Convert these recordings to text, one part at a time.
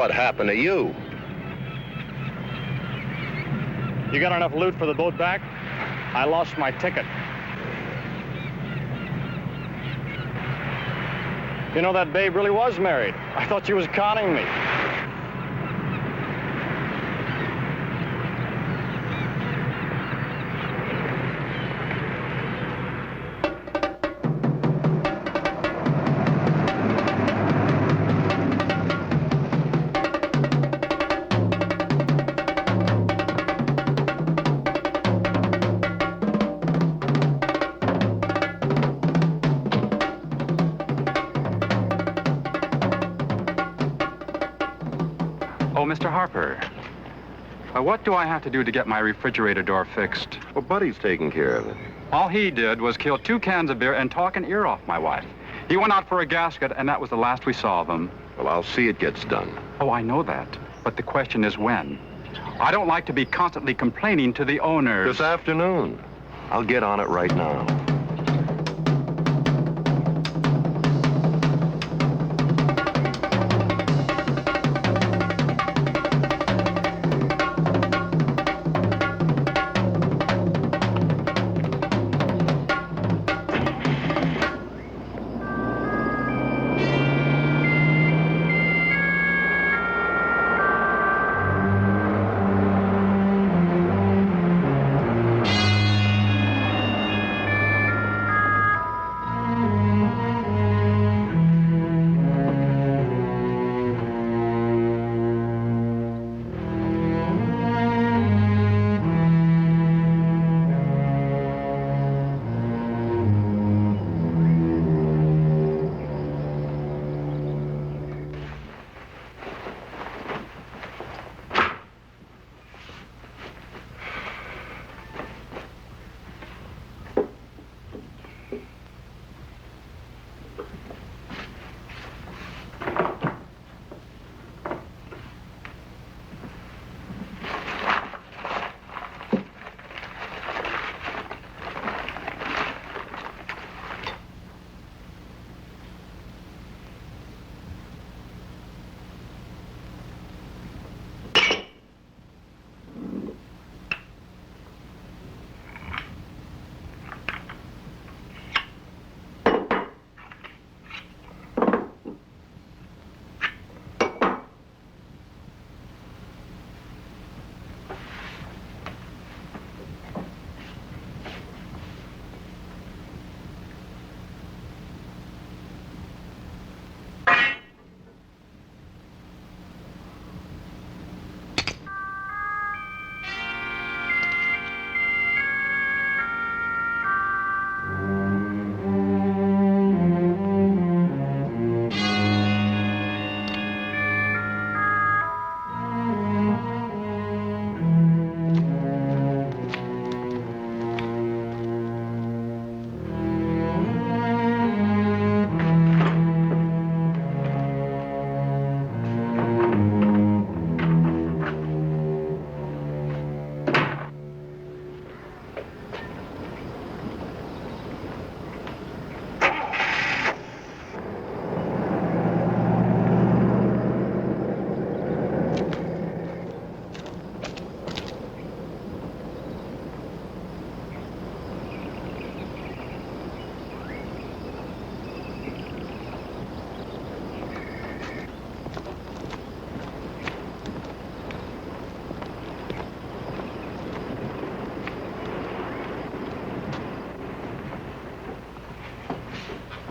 What happened to you? You got enough loot for the boat back? I lost my ticket. You know, that babe really was married. I thought she was conning me. Mr. Harper, what do I have to do to get my refrigerator door fixed? Well, Buddy's taking care of it. All he did was kill 2 cans of beer and talk an ear off my wife. He went out for a gasket, and that was the last we saw of him. Well, I'll see it gets done. Oh, I know that. But the question is when. I don't like to be constantly complaining to the owners. This afternoon. I'll get on it right now.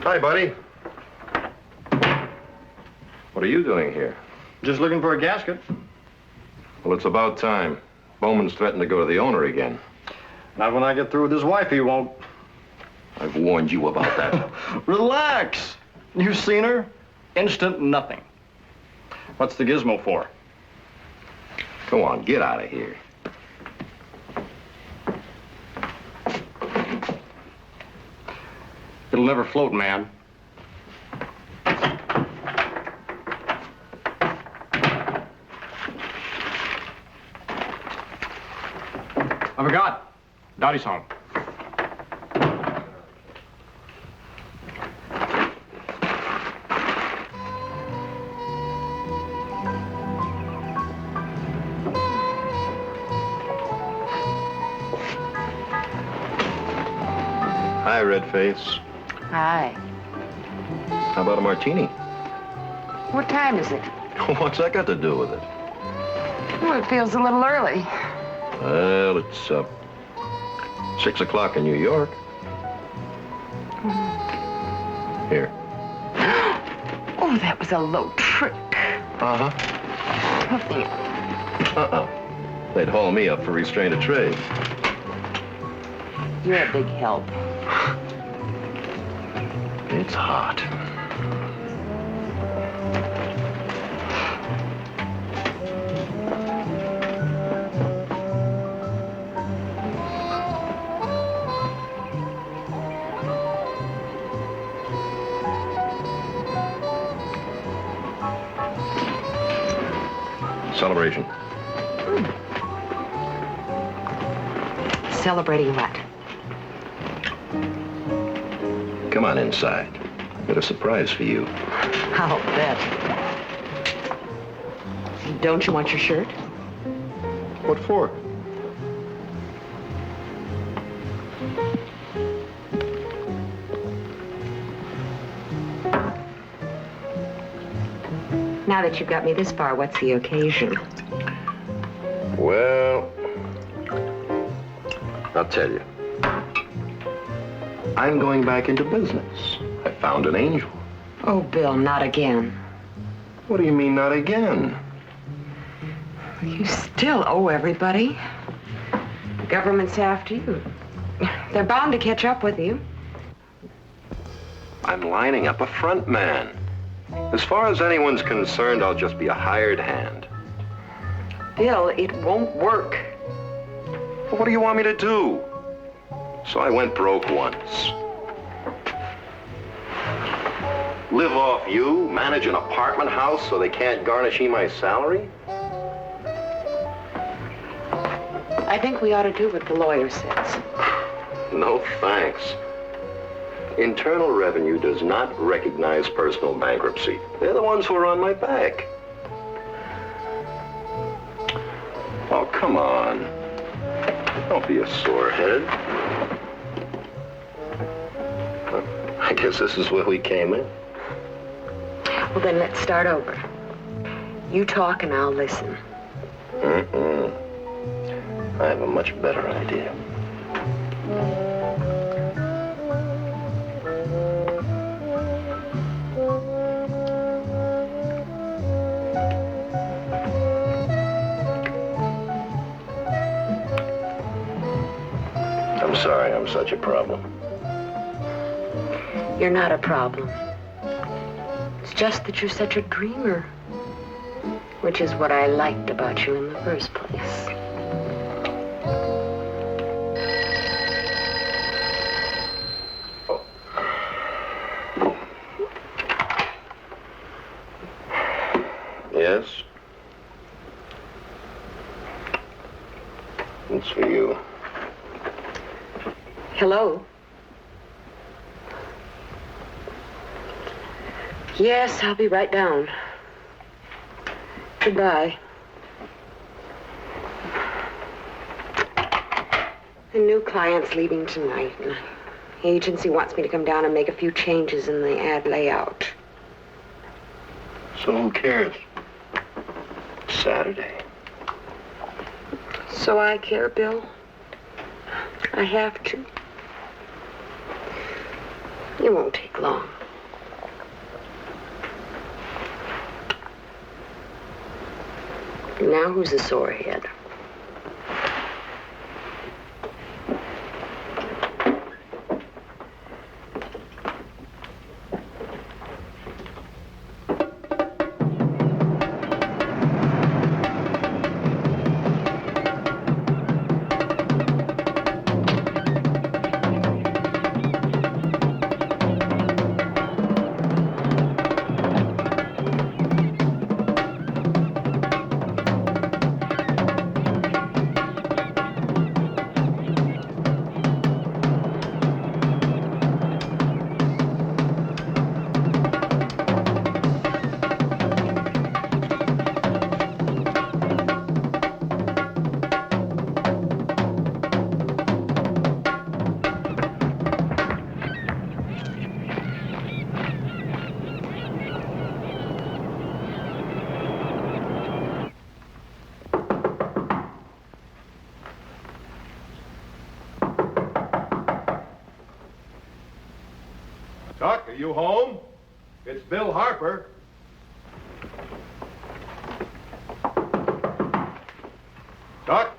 Hi, buddy. What are you doing here? Just looking for a gasket. Well, it's about time. Bowman's threatened to go to the owner again. Not when I get through with his wife, he won't. I've warned you about that. Relax. You've seen her? Instant nothing. What's the gizmo for? Go on, get out of here. It'll never float, man. I forgot. Dottie's home. Hi, Redface. Hi. How about a martini? What time is it? What's that got to do with it? Well, it feels a little early. Well, it's 6 o'clock in New York. Here. Oh, that was a low trick. Uh-huh. Uh-uh. They'd haul me up for restraint of trade. You're a big help. It's hot. Celebration. Celebrating what? Come on inside. Got a surprise for you. I'll bet. Don't you want your shirt? What for? Now that you've got me this far, what's the occasion? Well, I'll tell you. I'm going back into business. I found an angel. Oh, Bill, not again. What do you mean, not again? You still owe everybody. The government's after you. They're bound to catch up with you. I'm lining up a front man. As far as anyone's concerned, I'll just be a hired hand. Bill, it won't work. Well, what do you want me to do? So I went broke once. Live off you, manage an apartment house so they can't garnish my salary? I think we ought to do what the lawyer says. No thanks. Internal Revenue does not recognize personal bankruptcy. They're the ones who are on my back. Oh, come on. Don't be a sorehead. I guess this is where we came in. Well, then let's start over. You talk and I'll listen. I have a much better idea. I'm sorry I'm such a problem. You're not a problem. It's just that you're such a dreamer, which is what I liked about you in the first place. Yes? It's for you. Hello? Yes, I'll be right down. Goodbye. A new client's leaving tonight, and the agency wants me to come down and make a few changes in the ad layout. So who cares? Saturday. So I care, Bill. I have to. It won't take long. Now who's the sorehead? Tuck, are you home? It's Bill Harper. Tuck?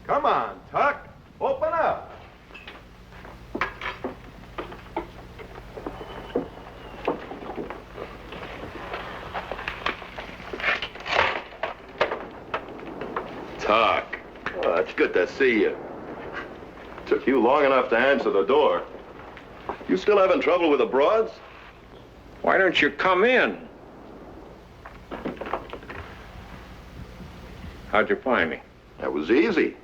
Come on, Tuck. Open up. Tuck. Oh, it's good to see you. Took you long enough to answer the door. You still having trouble with the broads? Why don't you come in? How'd you find me? That was easy.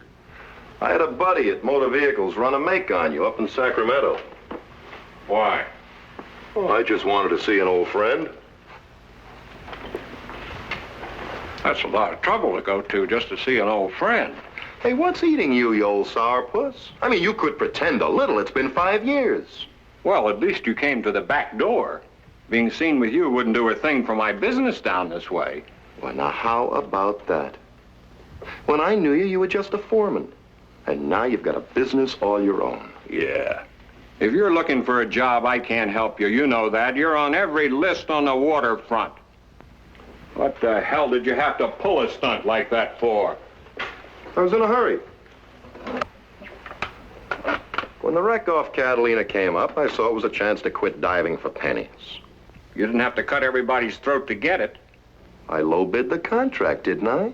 I had a buddy at Motor Vehicles run a make on you up in Sacramento. Why? Oh, I just wanted to see an old friend. That's a lot of trouble to go to just to see an old friend. Hey, what's eating you, you old sourpuss? I mean, you could pretend a little. It's been 5 years. Well, at least you came to the back door. Being seen with you wouldn't do a thing for my business down this way. Well, now, how about that? When I knew you, you were just a foreman. And now you've got a business all your own. Yeah. If you're looking for a job, I can't help you. You know that. You're on every list on the waterfront. What the hell did you have to pull a stunt like that for? I was in a hurry. When the wreck off Catalina came up, I saw it was a chance to quit diving for pennies. You didn't have to cut everybody's throat to get it. I low-bid the contract, didn't I?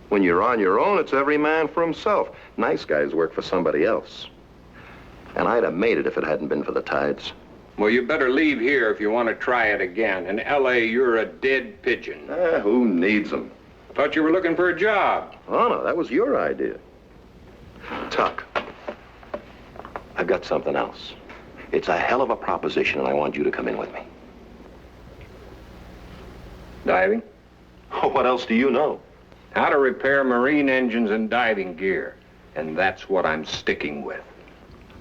When you're on your own, it's every man for himself. Nice guys work for somebody else. And I'd have made it if it hadn't been for the tides. Well, you better leave here if you want to try it again. In L.A., you're a dead pigeon. Who needs them? Thought you were looking for a job. Oh, no, that was your idea. Tuck, I've got something else. It's a hell of a proposition, and I want you to come in with me. Diving? Oh, what else do you know? How to repair marine engines and diving gear. And that's what I'm sticking with.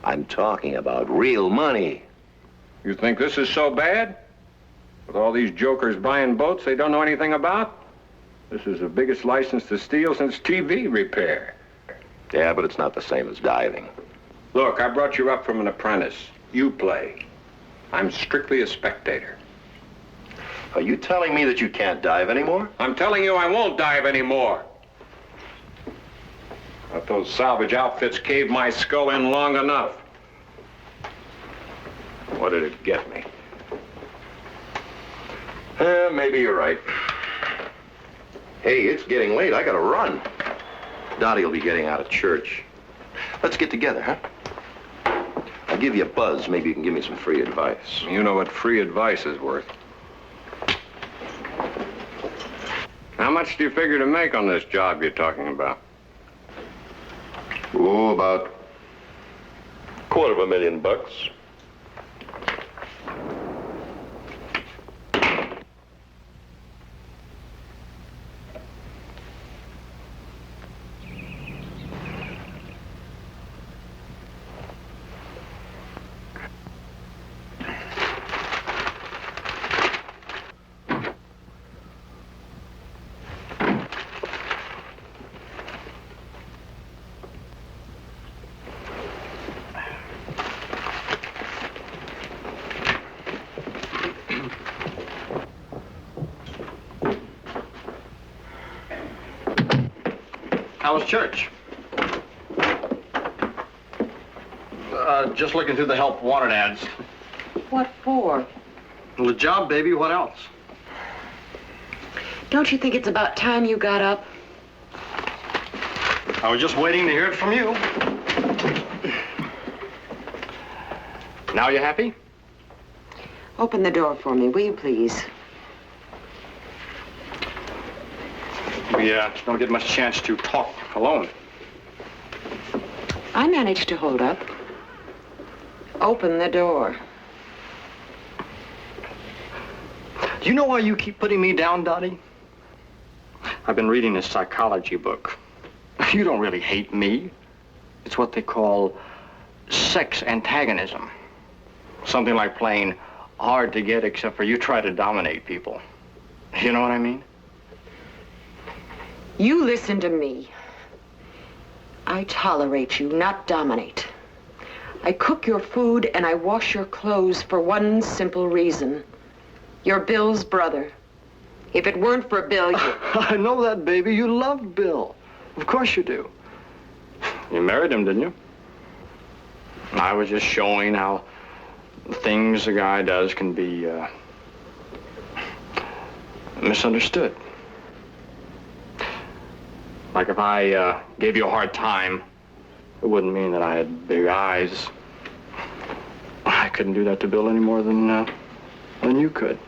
I'm talking about real money. You think this is so bad? With all these jokers buying boats they don't know anything about? This is the biggest license to steal since TV repair. Yeah, but it's not the same as diving. Look, I brought you up from an apprentice. You play. I'm strictly a spectator. Are you telling me that you can't dive anymore? I'm telling you I won't dive anymore. Let those salvage outfits cave my skull in long enough. What did it get me? Maybe you're right. Hey, it's getting late. I gotta run. Dottie will be getting out of church. Let's get together, huh? I'll give you a buzz. Maybe you can give me some free advice. You know what free advice is worth. How much do you figure to make on this job you're talking about? Oh, about $250,000. How was church? Just looking through the help wanted ads. What for? Well, the job, baby. What else? Don't you think it's about time you got up? I was just waiting to hear it from you. Now you happy? Open the door for me, will you please? We don't get much chance to talk alone. I managed to hold up. Open the door. Do you know why you keep putting me down, Dottie? I've been reading this psychology book. You don't really hate me. It's what they call sex antagonism. Something like playing hard to get, except for you try to dominate people. You know what I mean? You listen to me. I tolerate you, not dominate. I cook your food and I wash your clothes for one simple reason. You're Bill's brother. If it weren't for Bill, you... I know that, baby. You love Bill. Of course you do. You married him, didn't you? I was just showing how things a guy does can be misunderstood. Like if I gave you a hard time, it wouldn't mean that I had big eyes. I couldn't do that to Bill any more than you could.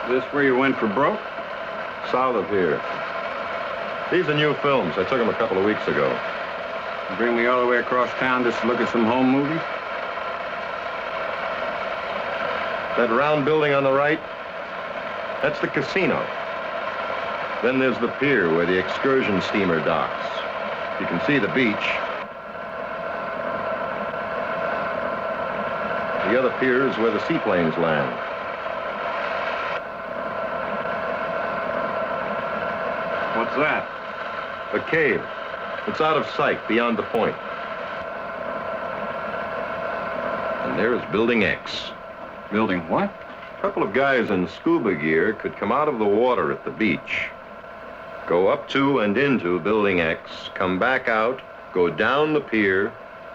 This where you went for broke? South of here. These are new films. I took them a couple of weeks ago. You bring me all the way across town just to look at some home movies? That round building on the right, that's the casino. Then there's the pier where the excursion steamer docks. You can see the beach. The other pier is where the seaplanes land. What's that? A cave. It's out of sight, beyond the point. And there's Building X. Building what? A couple of guys in scuba gear could come out of the water at the beach, go up to and into Building X, come back out, go down the pier,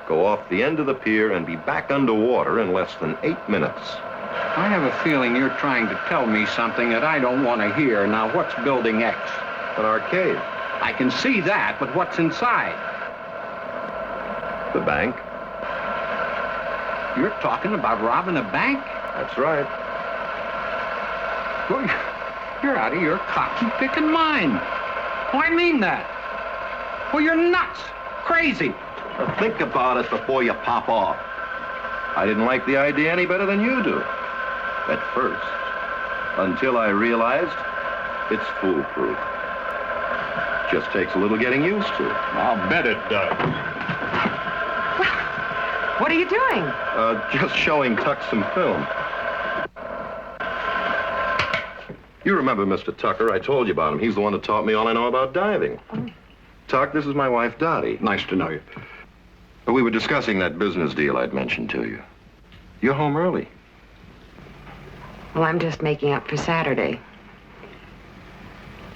go off the end of the pier, and be back underwater in less than 8 minutes. I have a feeling you're trying to tell me something that I don't want to hear. Now, what's Building X? An arcade. I can see that, but what's inside? The bank. You're talking about robbing a bank? That's right. Well, you're out of your cocky-picking mind. Oh, I mean that. Well, you're nuts. Crazy. Now, think about it before you pop off. I didn't like the idea any better than you do. At first. Until I realized it's foolproof. Just takes a little getting used to. I'll bet it does. What are you doing? Just showing Tuck some film. You remember Mr. Tucker. I told you about him. He's the one that taught me all I know about diving. Oh. Tuck, this is my wife, Dottie. Nice to know you. We were discussing that business deal I'd mentioned to you. You're home early. Well, I'm just making up for Saturday.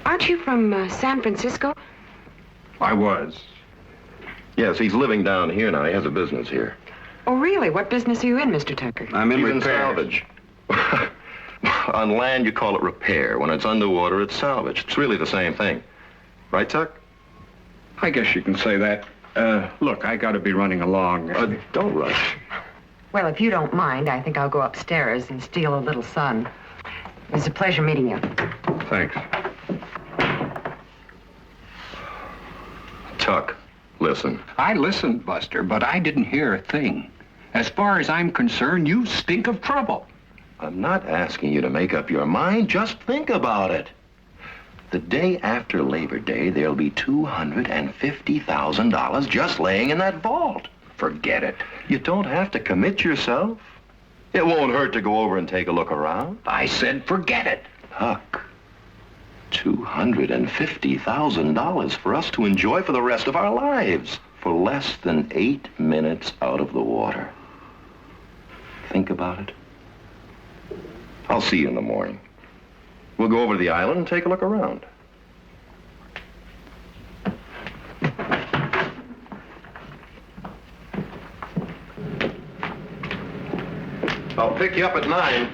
Aren't you from San Francisco? I was. Yes, he's living down here now. He has a business here. Oh, really? What business are you in, Mr. Tucker? I'm in He's repairs. in salvage. On land, you call it repair. When it's underwater, it's salvage. It's really the same thing. Right, Tuck? I guess you can say that. Look, I gotta be running along. Don't rush. Well, if you don't mind, I think I'll go upstairs and steal a little sun. It was a pleasure meeting you. Thanks. Tuck, listen. I listened, Buster, but I didn't hear a thing. As far as I'm concerned, you stink of trouble. I'm not asking you to make up your mind. Just think about it. The day after Labor Day, there'll be $250,000 just laying in that vault. Forget it. You don't have to commit yourself. It won't hurt to go over and take a look around. I said forget it. Tuck, $250,000 for us to enjoy for the rest of our lives for less than 8 minutes out of the water. Think about it. I'll see you in the morning. We'll go over to the island and take a look around. I'll pick you up at 9.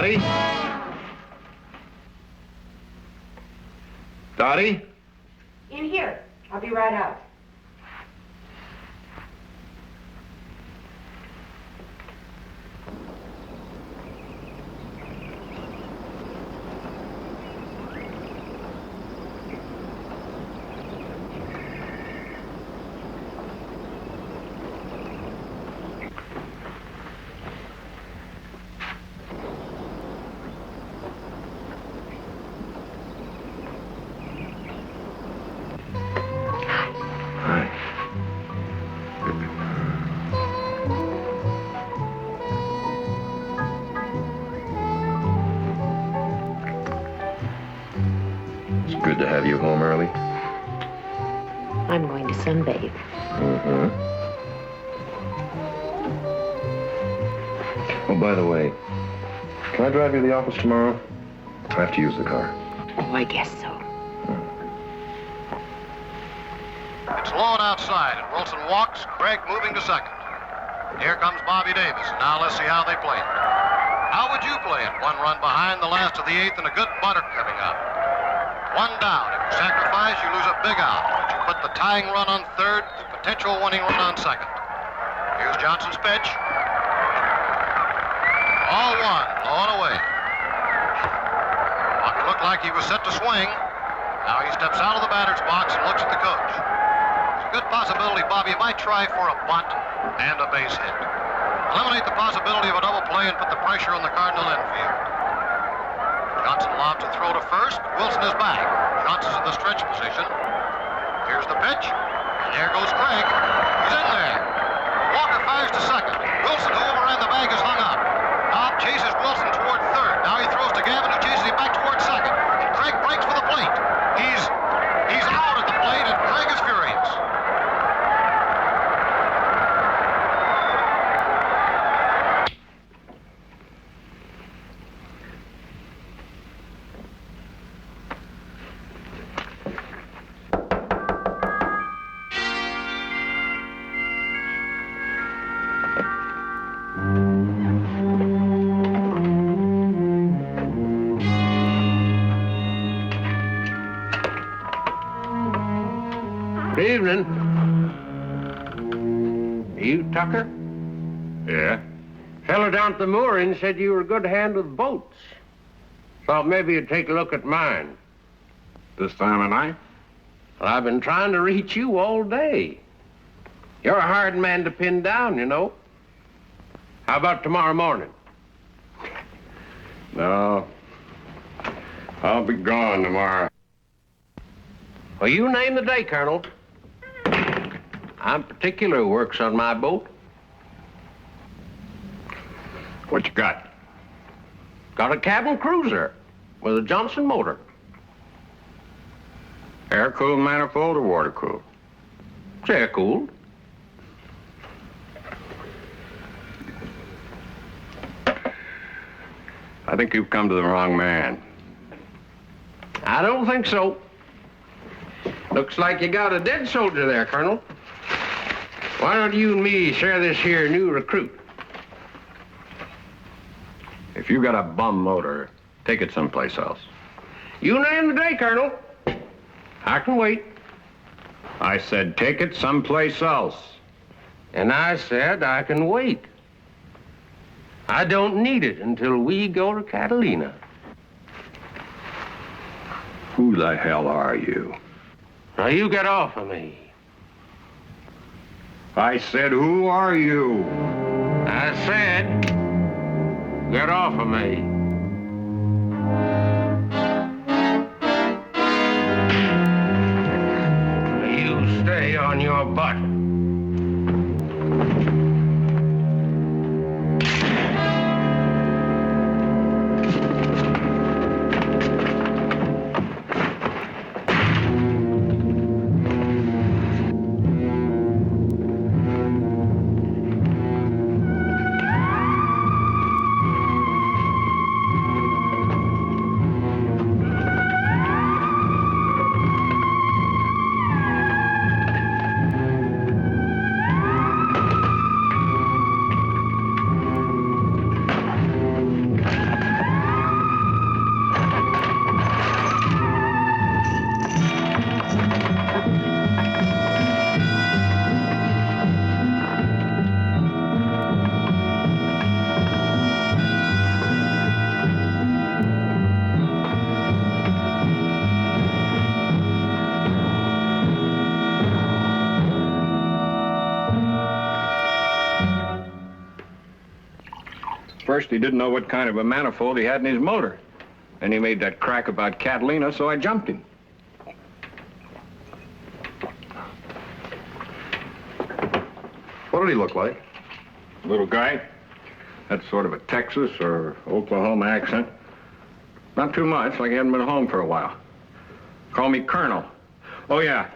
Dottie? Dottie? In here. I'll be right out. Good to have you home early. I'm going to sunbathe. Mm-hmm. Oh, by the way, can I drive you to the office tomorrow? I have to use the car. Oh, I guess so. It's Lord outside, and Wilson walks, Craig moving to second. Here comes Bobby Davis. Now let's see how they play it. How would you play it? 1 run behind the last of the 8th and a good butter coming up. 1 down. If you sacrifice, you lose a big out. But you put the tying run on 3rd, the potential winning run on 2nd. Here's Johnson's pitch. All 1, low and away. It looked like he was set to swing. Now he steps out of the batter's box and looks at the coach. There's a good possibility, Bobby, you might try for a bunt and a base hit. Eliminate the possibility of a double play and put the pressure on the Cardinal infield. Johnson lobs a throw to first. Wilson is back. Johnson's in the stretch position. Here's the pitch. And there goes Craig. He's in there. Walker fires to second. Wilson, who overran the bag, is hung up. Cobb chases Wilson toward 3rd. Now he throws to Gavin, who chases him back toward 2nd. And Craig breaks for the plate. He's out at the plate, and Craig is furious. Good evening. You Tucker? Yeah? Fellow down at the mooring said you were a good hand with boats. Thought maybe you'd take a look at mine. This time of night? Well, I've been trying to reach you all day. You're a hard man to pin down, you know. How about tomorrow morning? No. I'll be gone tomorrow. Well, you name the day, Colonel. I'm particular who works on my boat. What you got? Got a cabin cruiser with a Johnson motor. Air-cooled manifold or water-cooled? It's air-cooled. I think you've come to the wrong man. I don't think so. Looks like you got a dead soldier there, Colonel. Why don't you and me share this here new recruit? If you got a bum motor, take it someplace else. You name the day, Colonel. I can wait. I said take it someplace else. And I said I can wait. I don't need it until we go to Catalina. Who the hell are you? Now you get off of me. I said, who are you? I said, get off of me. You stay on your butt. First, he didn't know what kind of a manifold he had in his motor. Then he made that crack about Catalina, so I jumped him. What did he look like? Little guy. Had sort of a Texas or Oklahoma accent. Not too much, like he hadn't been home for a while. Call me Colonel. Oh, yeah.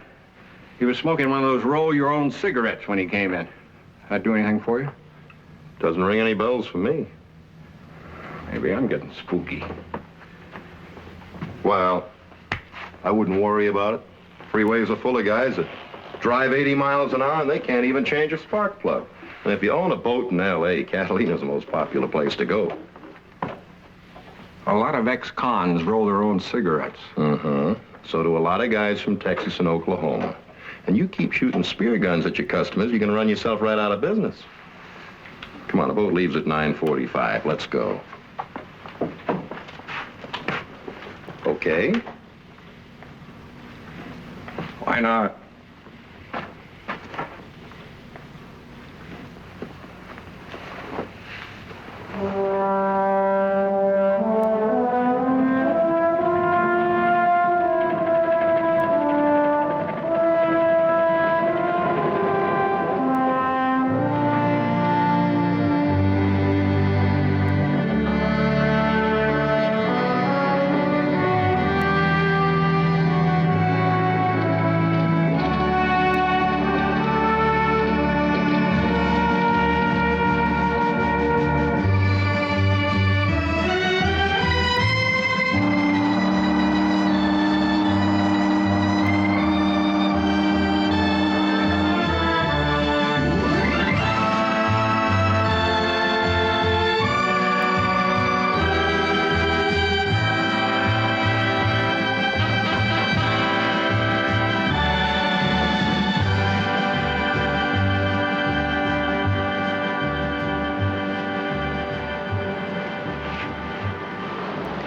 He was smoking one of those roll-your-own cigarettes when he came in. That do anything for you? Doesn't ring any bells for me. Maybe I'm getting spooky. Well, I wouldn't worry about it. Freeways are full of guys that drive 80 miles an hour and they can't even change a spark plug. And if you own a boat in L.A., Catalina's the most popular place to go. A lot of ex-cons roll their own cigarettes. Uh-huh. So do a lot of guys from Texas and Oklahoma. And you keep shooting spear guns at your customers, you're going to run yourself right out of business. Come on, the boat leaves at 9:45. Let's go. Okay. Why not?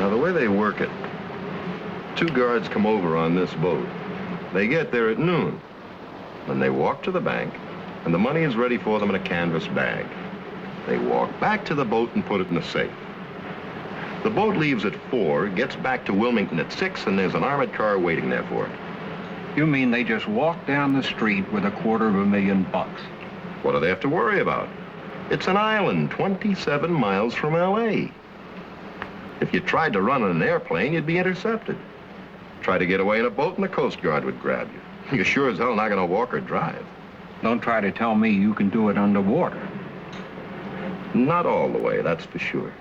Now, the way they work it, 2 guards come over on this boat. They get there at noon. Then they walk to the bank, and the money is ready for them in a canvas bag. They walk back to the boat and put it in a safe. The boat leaves at 4, gets back to Wilmington at 6, and there's an armored car waiting there for it. You mean they just walk down the street with $250,000? What do they have to worry about? It's an island 27 miles from L.A. If you tried to run on an airplane, you'd be intercepted. Try to get away in a boat and the Coast Guard would grab you. You're sure as hell not going to walk or drive. Don't try to tell me you can do it underwater. Not all the way, that's for sure.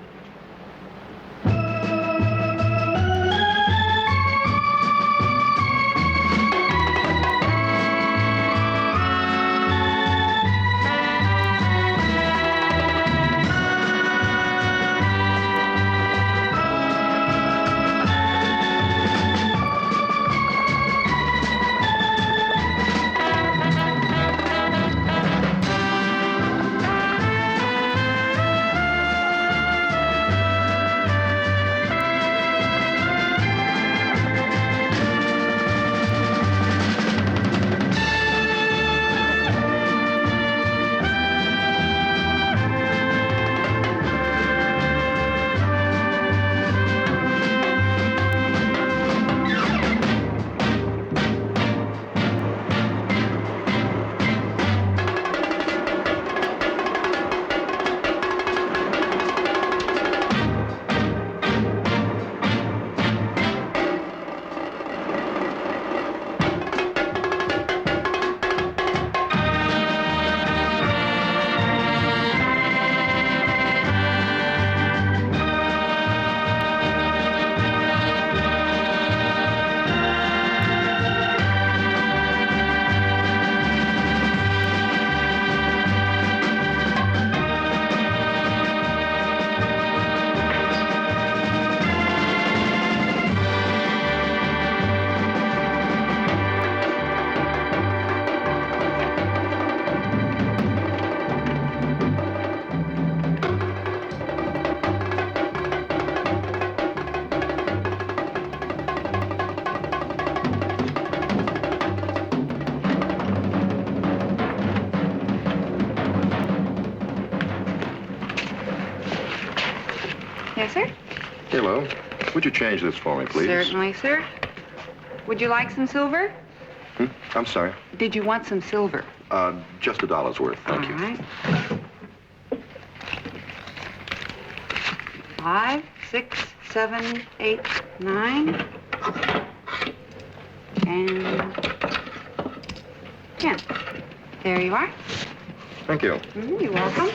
Yes, sir. Hello. Would you change this for me, please? Certainly, sir. Would you like some silver? I'm sorry. Did you want some silver? Just $1 worth, thank you. All right. 5, 6, 7, 8, 9, and 10. There you are. Thank you. You're welcome.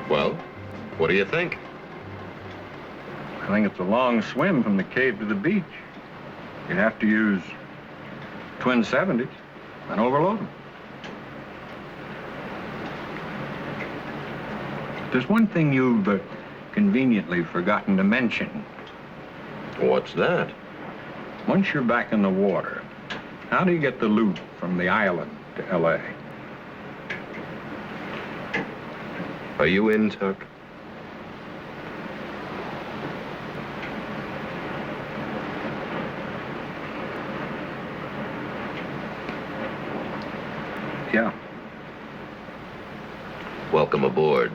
Well, what do you think? I think it's a long swim from the cave to the beach. You'd have to use twin 70s and overload them. There's one thing you've conveniently forgotten to mention. What's that? Once you're back in the water, how do you get the loot from the island to L.A.? Are you in, Tuck? Yeah, Welcome aboard.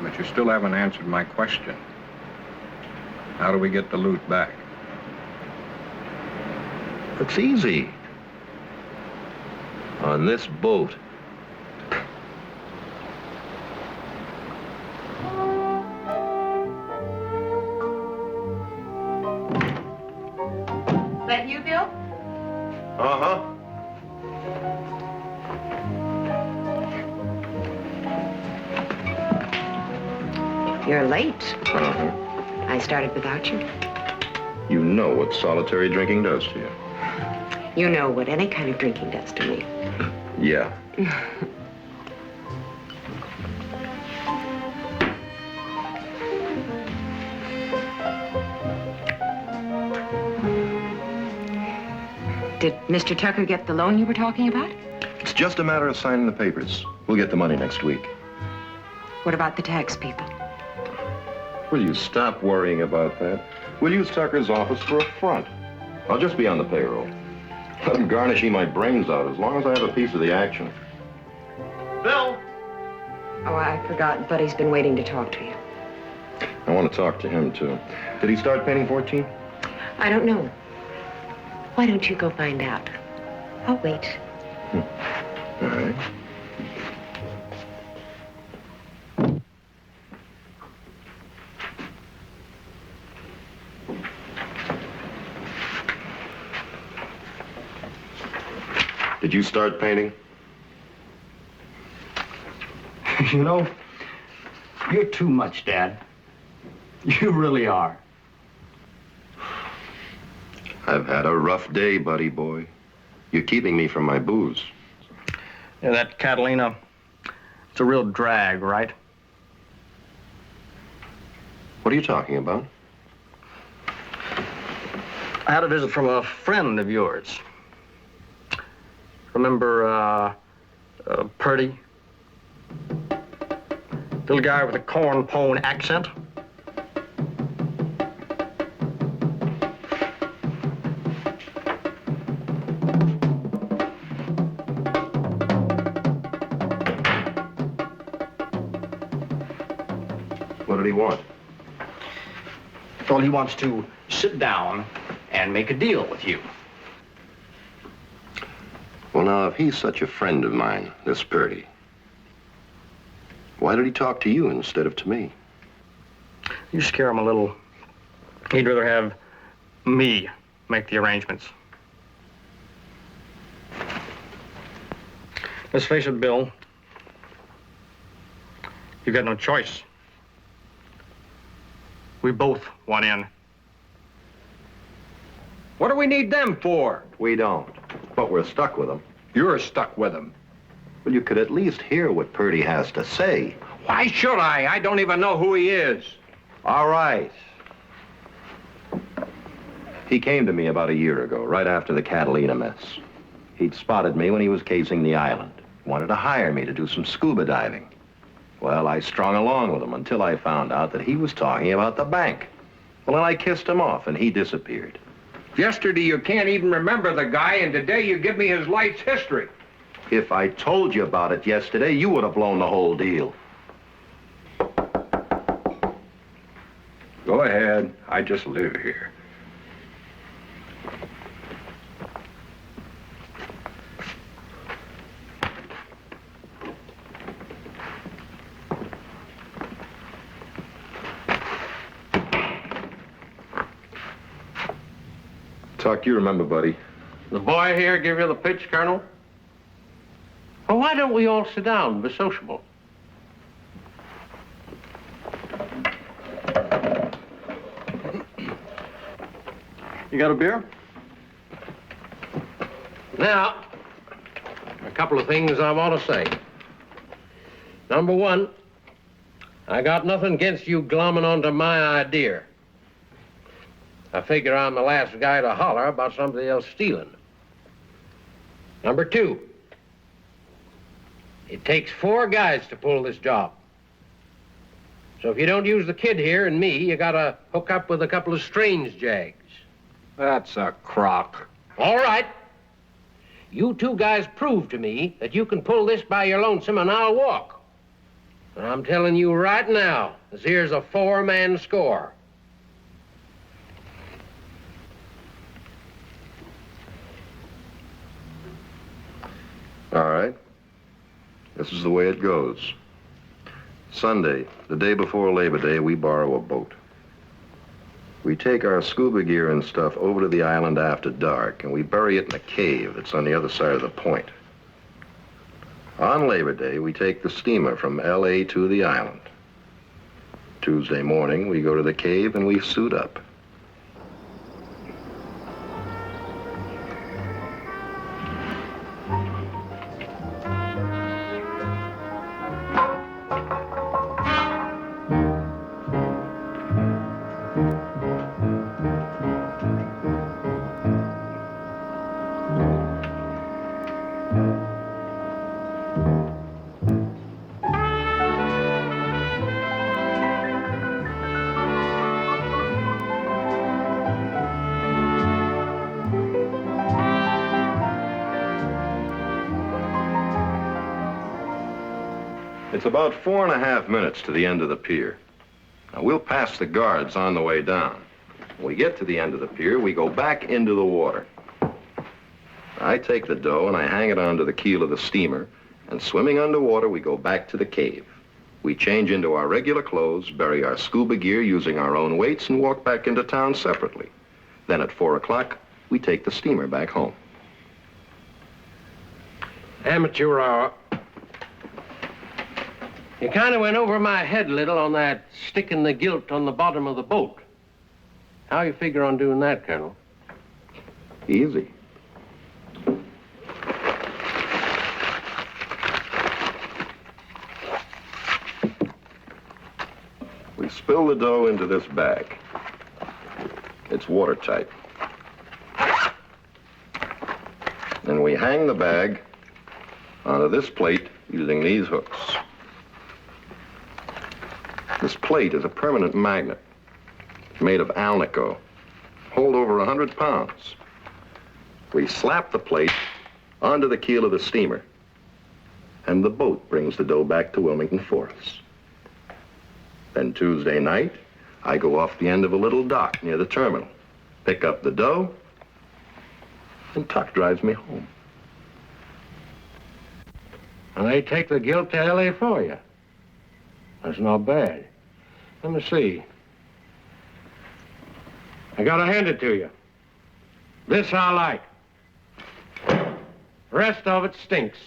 but you still haven't answered my question. How do we get the loot back? It's easy. On this boat. That you, Bill? Uh-huh. You're late. Uh-huh. I started without you. You know what solitary drinking does to you. You know what any kind of drinking does to me. Yeah. Did Mr. Tucker get the loan you were talking about? It's just a matter of signing the papers. We'll get the money next week. What about the tax people? Will you stop worrying about that? We'll use Tucker's office for a front. I'll just be on the payroll. Let him garnish my brains out as long as I have a piece of the action. Bill! Oh, I forgot. Buddy's been waiting to talk to you. I want to talk to him, too. Did he start painting 14? I don't know. Why don't you go find out? I'll wait. All right. Did you start painting? You know, you're too much, Dad. You really are. I've had a rough day, buddy boy. You're keeping me from my booze. Yeah, that Catalina It's a real drag, right? What are you talking about? I had a visit from a friend of yours. Remember, Purdy? Little guy with a corn-pone accent? What did he want? Well, he wants to sit down and make a deal with you. Well, now, if he's such a friend of mine, this Purdy, why did he talk to you instead of to me? You scare him a little. He'd rather have me make the arrangements. Let's face it, Bill. You've got no choice. We both want in. What do we need them for? We don't, but we're stuck with him. You're stuck with them. Well, you could at least hear what Purdy has to say. Why should I? I don't even know who he is. All right. He came to me about a year ago, right after the Catalina mess. He'd spotted me when he was casing the island. Wanted to hire me to do some scuba diving. Well, I strung along with him until I found out that he was talking about the bank. Well, then I kissed him off, and he disappeared. Yesterday you can't even remember the guy, and today you give me his life's history. If I told you about it yesterday, you would have blown the whole deal. Go ahead. I just live here. Talk you remember, buddy. The boy here give you the pitch, Colonel? Well, why don't we all sit down and be sociable? You got a beer? Now, a couple of things I want to say. Number one, I got nothing against you glomming onto my idea. I figure I'm the last guy to holler about somebody else stealing. Number two, it takes 4 guys to pull this job. So if you don't use the kid here and me, you gotta hook up with a couple of strange jags. That's a crock. All right. You 2 guys prove to me that you can pull this by your lonesome, and I'll walk. And I'm telling you right now, this here's a 4-man score. All right. This is the way it goes. Sunday, the day before Labor Day, we borrow a boat. We take our scuba gear and stuff over to the island after dark, and we bury it in a cave that's on the other side of the point. On Labor Day, we take the steamer from L.A. to the island. Tuesday morning, we go to the cave and we suit up. It's about 4.5 minutes to the end of the pier. Now, we'll pass the guards on the way down. When we get to the end of the pier, we go back into the water. I take the dough and I hang it onto the keel of the steamer, and swimming underwater, we go back to the cave. We change into our regular clothes, bury our scuba gear using our own weights, and walk back into town separately. Then at 4 o'clock, we take the steamer back home. Amateur hour. You kind of went over my head a little on that sticking the gilt on the bottom of the boat. How you figure on doing that, Colonel? Easy. Spill the dough into this bag. It's watertight. Then we hang the bag onto this plate using these hooks. This plate is a permanent magnet made of alnico. Hold over 100 pounds. We slap the plate onto the keel of the steamer, and the boat brings the dough back to Wilmington for us. Then Tuesday night, I go off the end of a little dock near the terminal, pick up the dough, and Tuck drives me home. And they take the guilt to L.A. for you. That's not bad. Let me see. I gotta hand it to you. This I like. The rest of it stinks.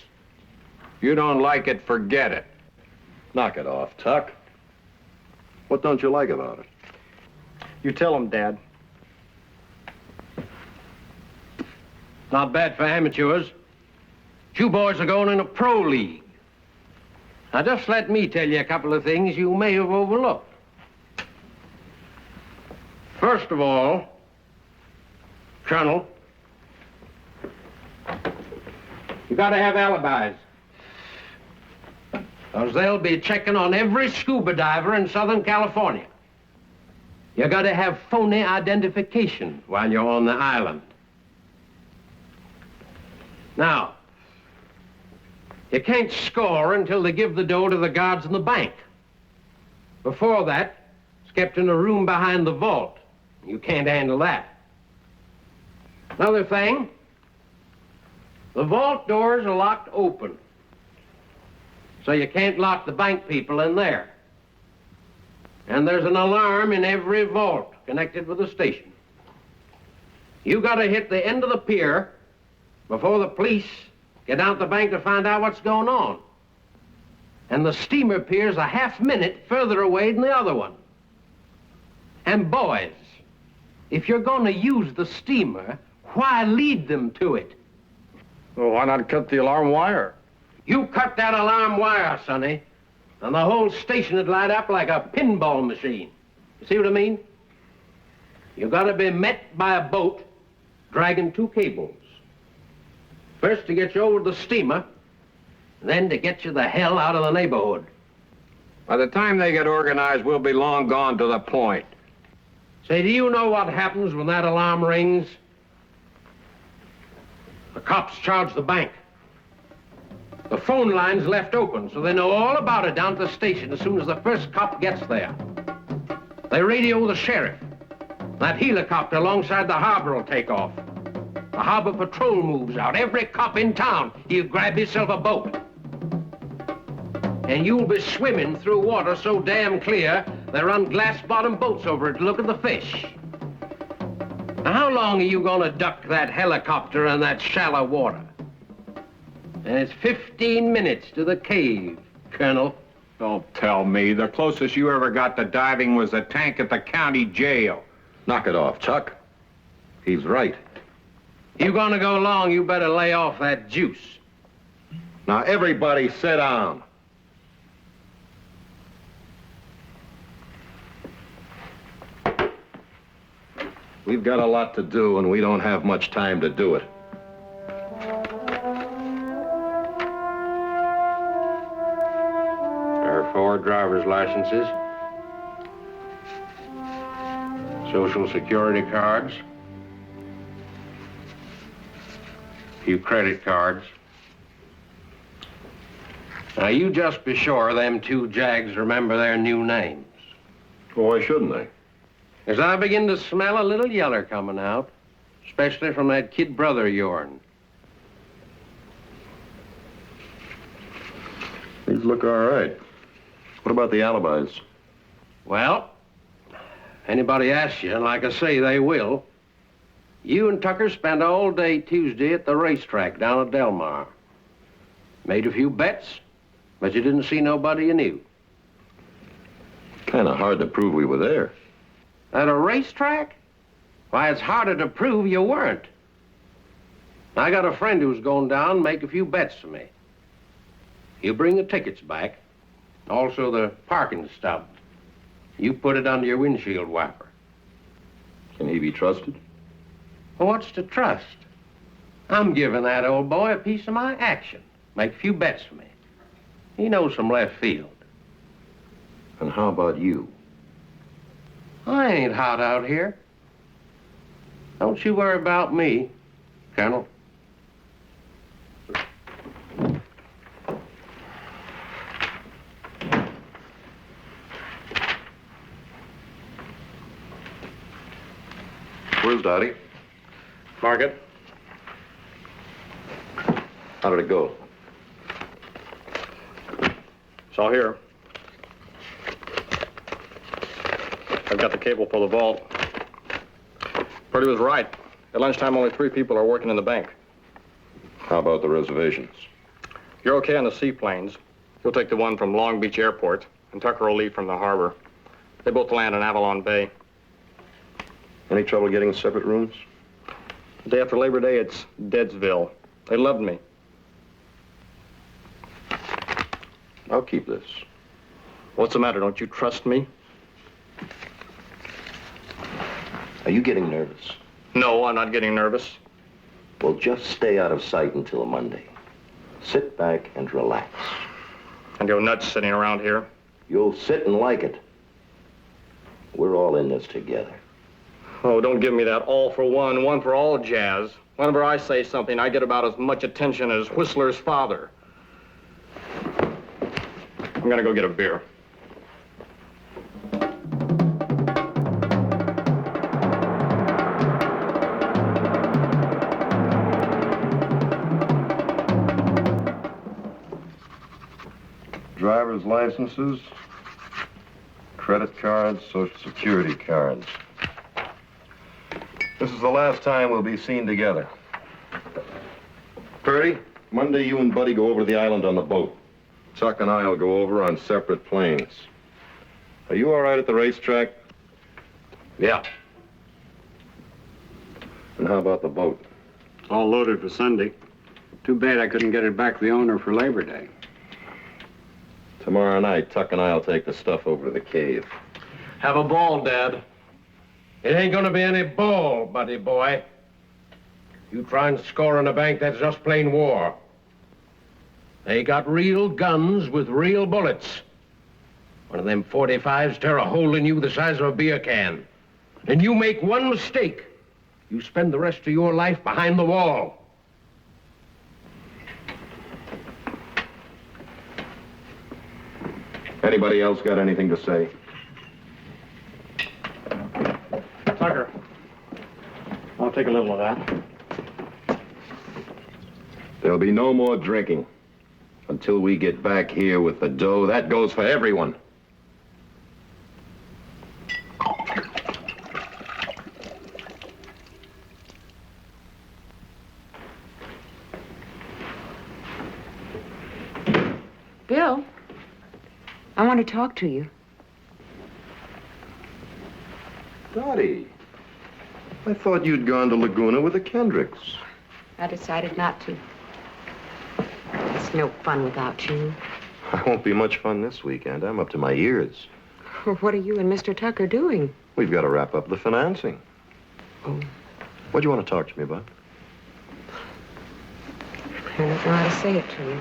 If you don't like it, forget it. Knock it off, Tuck. What don't you like about it? You tell him, Dad. Not bad for amateurs. You boys are going in a pro league. Now, just let me tell you a couple of things you may have overlooked. First of all, Colonel, you gotta have alibis. Because they'll be checking on every scuba diver in Southern California. You gotta have phony identification while you're on the island. Now, you can't score until they give the dough to the guards in the bank. Before that, it's kept in a room behind the vault. You can't handle that. Another thing, the vault doors are locked open, so you can't lock the bank people in there. And there's an alarm in every vault connected with the station. You gotta hit the end of the pier before the police get down to the bank to find out what's going on. And the steamer pier's a half-minute further away than the other one. And boys, if you're gonna use the steamer, why lead them to it? Well, why not cut the alarm wire? You cut that alarm wire, Sonny, and the whole station would light up like a pinball machine. You see what I mean? You gotta be met by a boat dragging 2 cables. First to get you over the steamer, then to get you the hell out of the neighborhood. By the time they get organized, we'll be long gone to the point. Say, do you know what happens when that alarm rings? The cops charge the bank. The phone line's left open, so they know all about it down at the station as soon as the first cop gets there. They radio the sheriff. That helicopter alongside the harbor will take off. The harbor patrol moves out. Every cop in town, you grab yourself a boat. And you'll be swimming through water so damn clear, they run glass-bottom boats over it to look at the fish. Now, how long are you gonna duck that helicopter in that shallow water? And it's 15 minutes to the cave, Colonel. Don't tell me. The closest you ever got to diving was the tank at the county jail. Knock it off, Chuck. He's right. You gonna go long, you better lay off that juice. Now, everybody sit down. We've got a lot to do, and we don't have much time to do it. There are 4 driver's licenses, Social Security cards, a few credit cards. Now, you just be sure them 2 jags remember their new names. Well, why shouldn't they? As I begin to smell a little yeller coming out, especially from that kid brother of yourn. These look all right. What about the alibis? Well, anybody asks you, and like I say, they will. You and Tucker spent all day Tuesday at the racetrack down at Del Mar. Made a few bets, but you didn't see nobody you knew. Kind of hard to prove we were there. At a racetrack? Why, it's harder to prove you weren't. I got a friend who's going down and make a few bets for me. He'll bring the tickets back, also the parking stub. You put it under your windshield wiper. Can he be trusted? Well, what's to trust? I'm giving that old boy a piece of my action. Make a few bets for me. He knows some left field. And how about you? I ain't hot out here. Don't you worry about me, Colonel. Where's Dottie? Market. How did it go? It's all here. I've got the cable for the vault. Purdy was right. At lunchtime, only 3 people are working in the bank. How about the reservations? You're okay on the seaplanes. You'll take the one from Long Beach Airport, and Tucker will leave from the harbor. They both land in Avalon Bay. Any trouble getting separate rooms? The day after Labor Day, it's Deadsville. They loved me. I'll keep this. What's the matter? Don't you trust me? Are you getting nervous? No, I'm not getting nervous. Well, just stay out of sight until Monday. Sit back and relax. And you're nuts sitting around here. You'll sit and like it. We're all in this together. Oh, don't give me that all for one, one for all jazz. Whenever I say something, I get about as much attention as Whistler's father. I'm gonna go get a beer. Driver's licenses, credit cards, Social Security cards. This is the last time we'll be seen together. Purdy, Monday you and Buddy go over to the island on the boat. Chuck and I'll go over on separate planes. Are you all right at the racetrack? Yeah. And how about the boat? All loaded for Sunday. Too bad I couldn't get it back to the owner for Labor Day. Tomorrow night, Tuck and I'll take the stuff over to the cave. Have a ball, Dad. It ain't gonna be any ball, buddy boy. You try and score in a bank, that's just plain war. They got real guns with real bullets. One of them 45s tear a hole in you the size of a beer can. And you make one mistake, you spend the rest of your life behind the wall. Anybody else got anything to say? Tucker, I'll take a little of that. There'll be no more drinking until we get back here with the dough. That goes for everyone. Bill, I want to talk to you. Dottie, I thought you'd gone to Laguna with the Kendricks. I decided not to. It's no fun without you. I won't be much fun this weekend. I'm up to my ears. What are you and Mr. Tucker doing? We've got to wrap up the financing. Oh, What do you want to talk to me about? I don't know how to say it to you.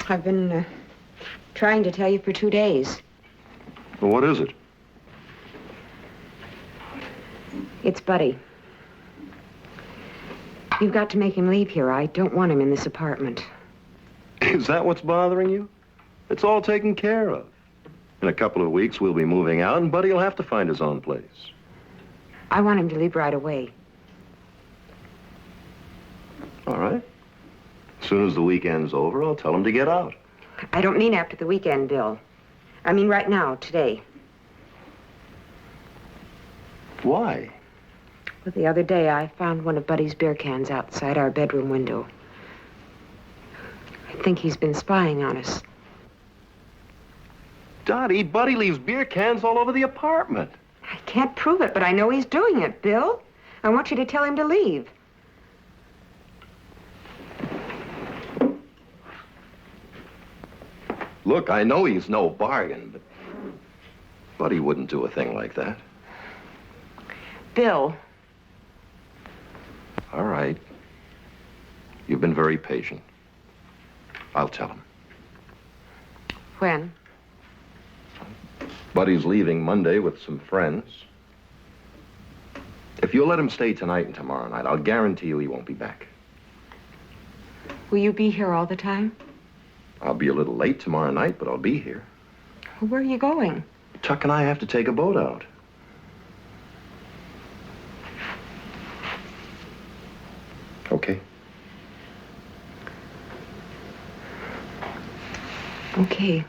I've been trying to tell you for 2 days. Well, what is it? It's Buddy. You've got to make him leave here. I don't want him in this apartment. Is that what's bothering you? It's all taken care of. In a couple of weeks, we'll be moving out, and Buddy will have to find his own place. I want him to leave right away. All right. As soon as the weekend's over, I'll tell him to get out. I don't mean after the weekend, Bill. I mean right now, today. Why? Well, the other day, I found one of Buddy's beer cans outside our bedroom window. I think he's been spying on us. Dottie, Buddy leaves beer cans all over the apartment. I can't prove it, but I know he's doing it, Bill. I want you to tell him to leave. Look, I know he's no bargain, but he wouldn't do a thing like that. Bill. All right. You've been very patient. I'll tell him. When? Buddy's leaving Monday with some friends. If you'll let him stay tonight and tomorrow night, I'll guarantee you he won't be back. Will you be here all the time? I'll be a little late tomorrow night, but I'll be here. Where are you going? Tuck and I have to take a boat out. Okay. Okay.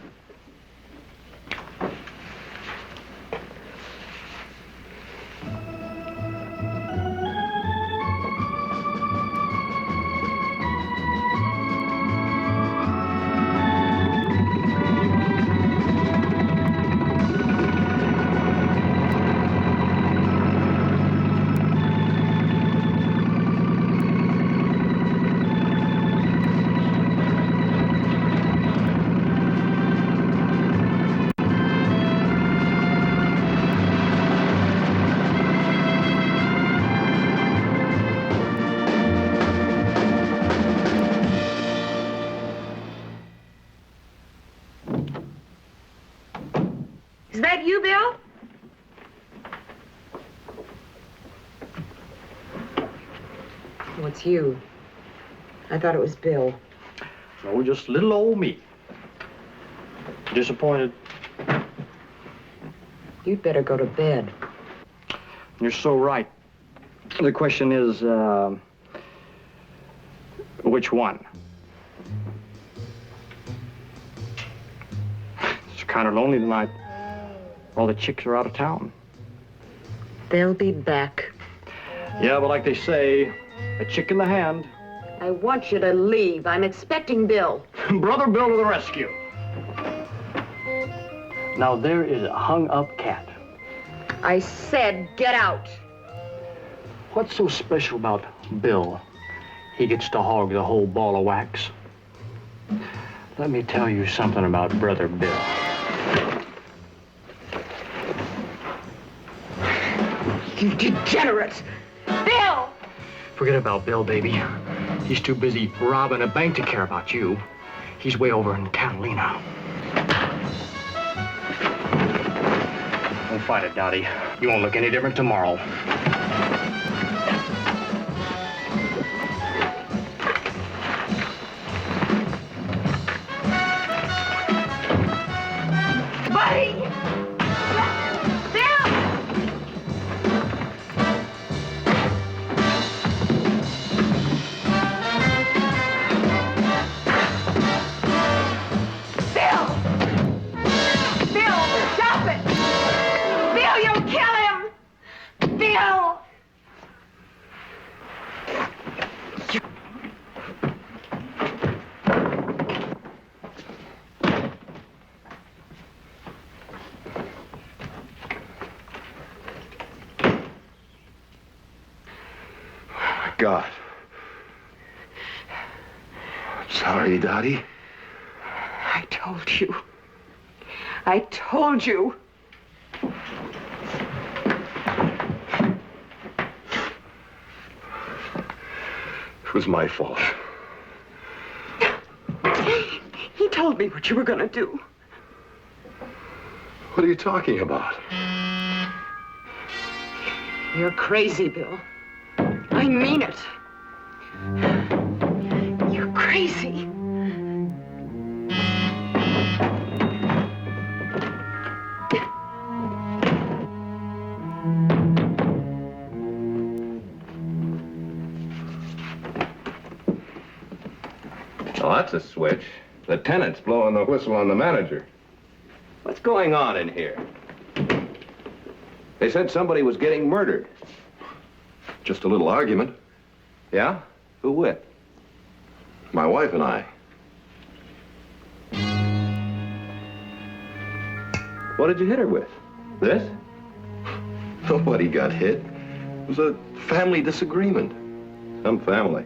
Is that you, Bill? Oh, it's you. I thought it was Bill. No, just little old me. Disappointed. You'd better go to bed. You're so right. The question is, which one? It's kind of lonely tonight. All the chicks are out of town. They'll be back. Yeah, but like they say, a chick in the hand. I want you to leave. I'm expecting Bill. Brother Bill to the rescue. Now there is a hung-up cat. I said get out. What's so special about Bill? He gets to hog the whole ball of wax. Let me tell you something about Brother Bill. You degenerate! Bill! Forget about Bill, baby. He's too busy robbing a bank to care about you. He's way over in Catalina. Don't fight it, Dottie. You won't look any different tomorrow. Buddy! Bill! Bill! Bill, stop it! Bill, you'll kill him! Bill! God. I'm sorry, Dottie. I told you. I told you. It was my fault. He told me what you were gonna do. What are you talking about? You're crazy, Bill. I mean it. You're crazy. Well, that's a switch. The tenant's blowing the whistle on the manager. What's going on in here? They said somebody was getting murdered. Just a little argument. Yeah? Who with? My wife and I. What did you hit her with? This? Nobody got hit. It was a family disagreement. Some family.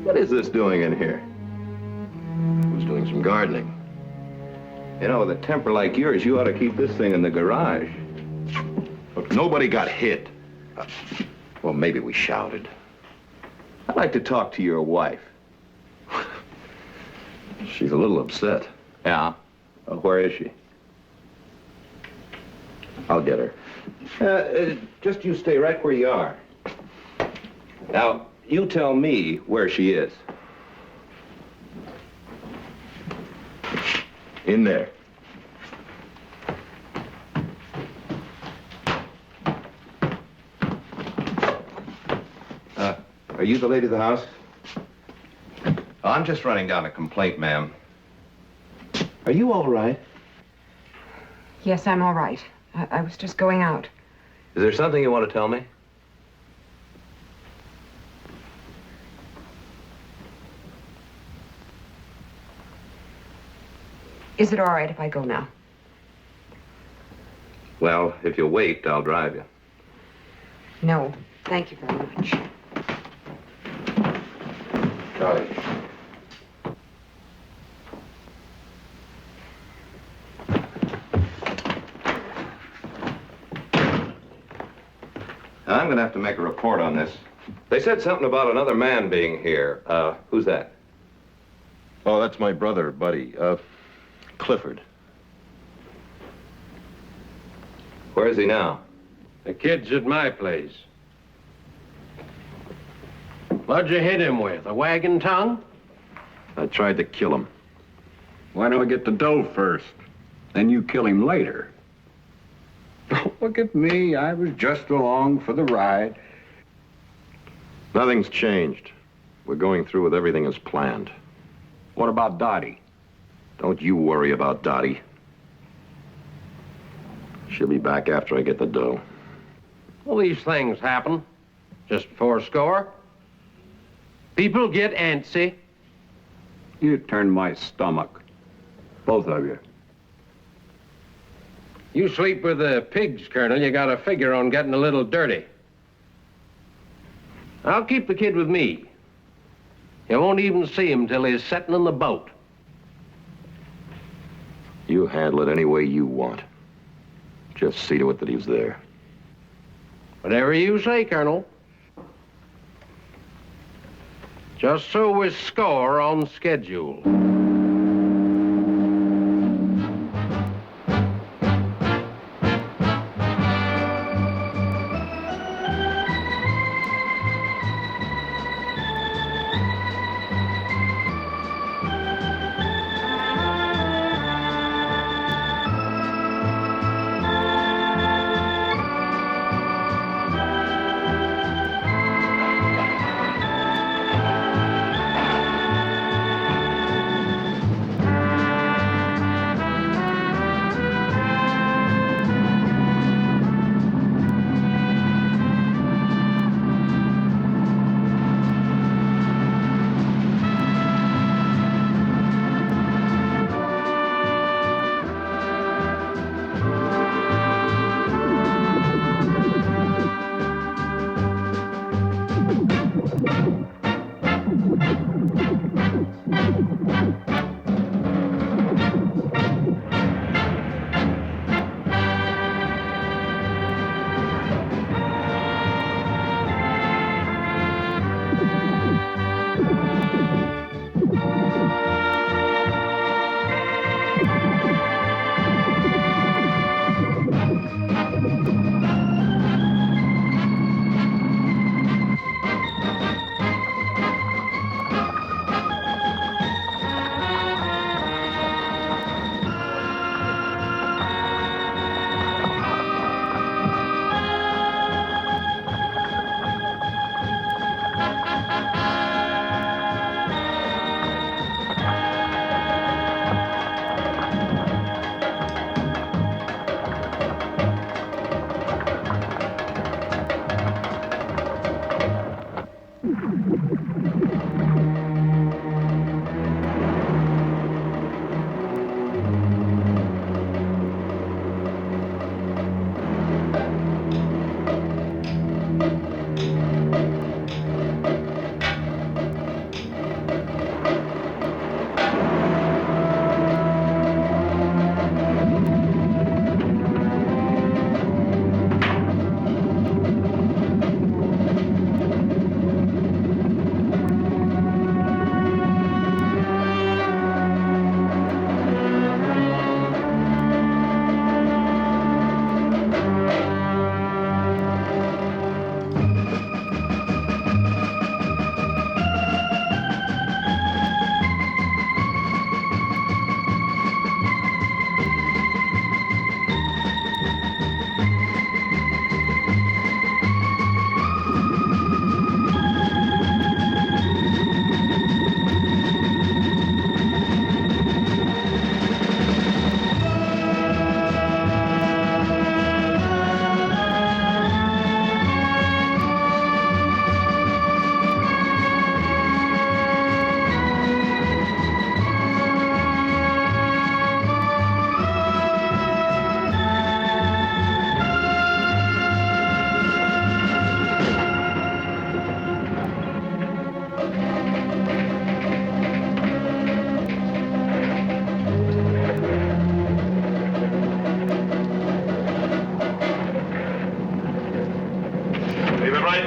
What is this doing in here? I was doing some gardening. You know, with a temper like yours, you ought to keep this thing in the garage. Look, nobody got hit. Well, maybe we shouted. I'd like to talk to your wife. She's a little upset. Yeah? Where is she? I'll get her. Just you stay right where you are. Now, you tell me where she is. In there. Are you the lady of the house? Oh, I'm just running down a complaint, ma'am. Are you all right? Yes, I'm all right. I was just going out. Is there something you want to tell me? Is it all right if I go now? Well, if you'll wait, I'll drive you. No, thank you very much. Charlie. I'm going to have to make a report on this. They said something about another man being here. Who's that? Oh, that's my brother, Buddy. Clifford. Where is he now? The kid's at my place. What'd you hit him with? A wagon tongue? I tried to kill him. Why don't we get the dough first? Then you kill him later. Look at me. I was just along for the ride. Nothing's changed. We're going through with everything as planned. What about Dottie? Don't you worry about Dottie. She'll be back after I get the dough. Well, these things happen. Just before score. People get antsy. You turned my stomach. Both of you. You sleep with the pigs, Colonel. You got a figure on getting a little dirty. I'll keep the kid with me. You won't even see him till he's setting in the boat. You handle it any way you want. Just see to it that he's there. Whatever you say, Colonel. Just so we score on schedule.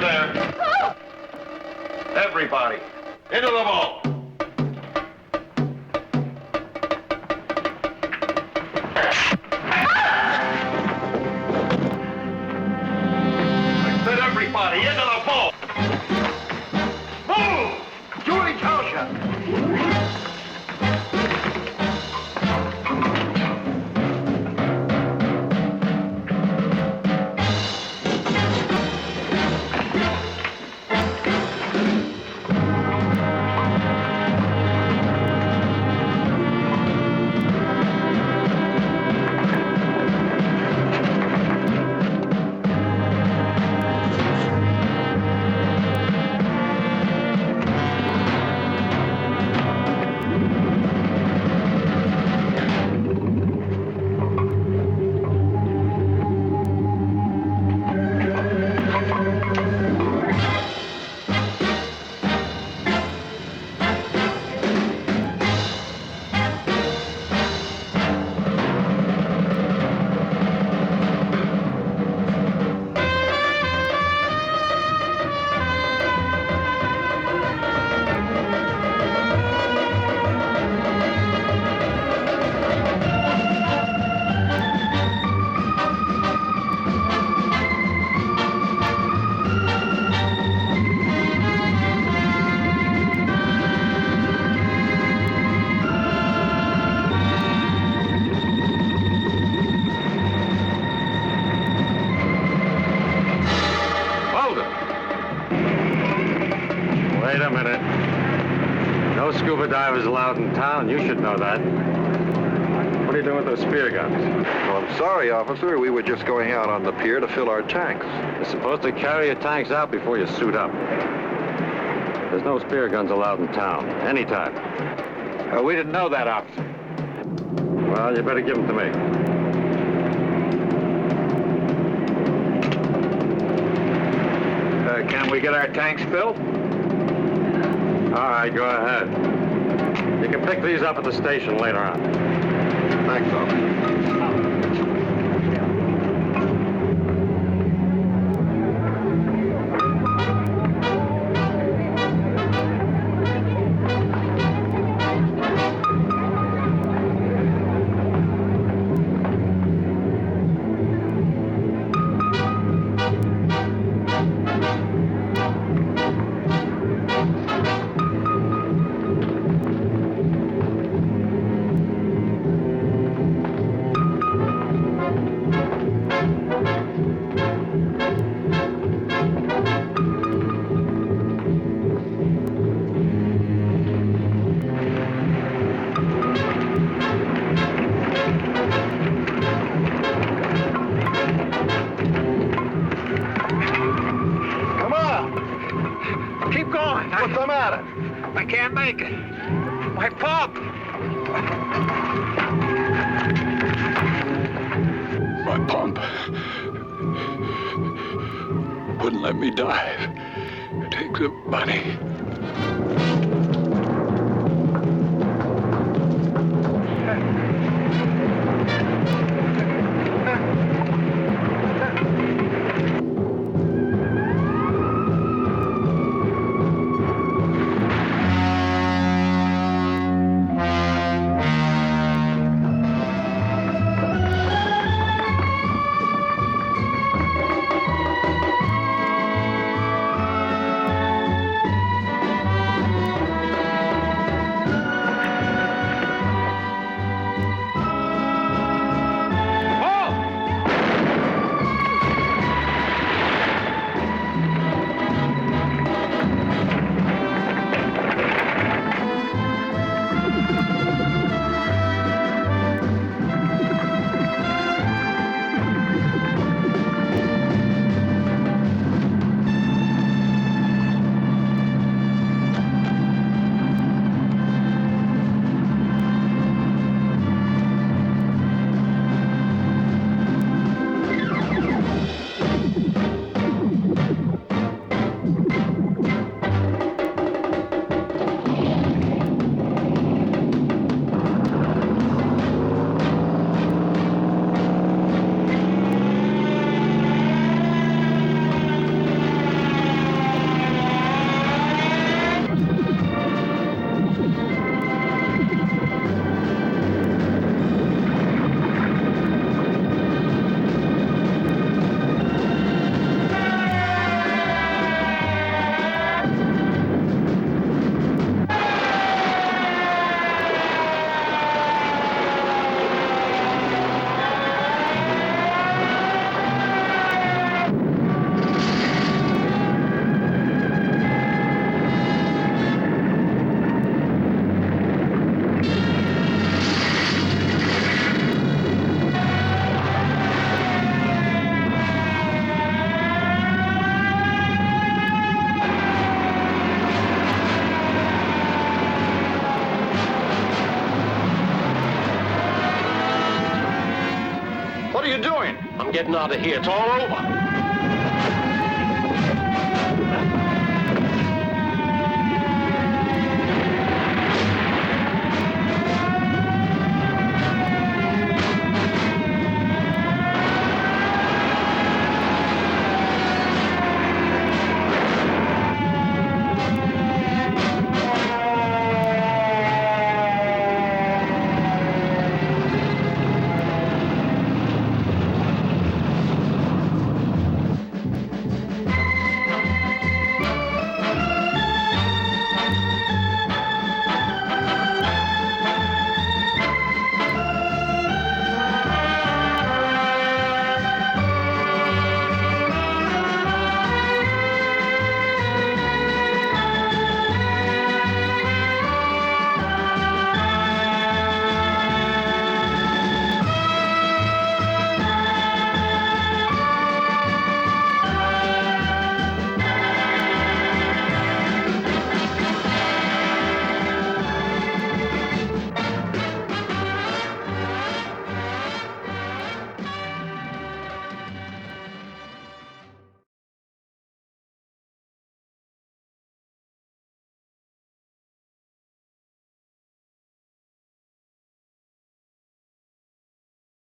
right there. Everybody, into the boat. I said everybody, into the boat. Move! Julie tells you. Wait a minute. No scuba divers allowed in town. You should know that. What are you doing with those spear guns? Well, I'm sorry, officer. We were just going out on the pier to fill our tanks. You're supposed to carry your tanks out before you suit up. There's no spear guns allowed in town. Anytime. We didn't know that, officer. Well, you better give them to me. Can we get our tanks filled? All right, go ahead. You can pick these up at the station later on. Thanks, officer. What's the matter? I can't make it. My pump! My pump wouldn't let me dive. It takes a bunny. getting out of here. It's all over.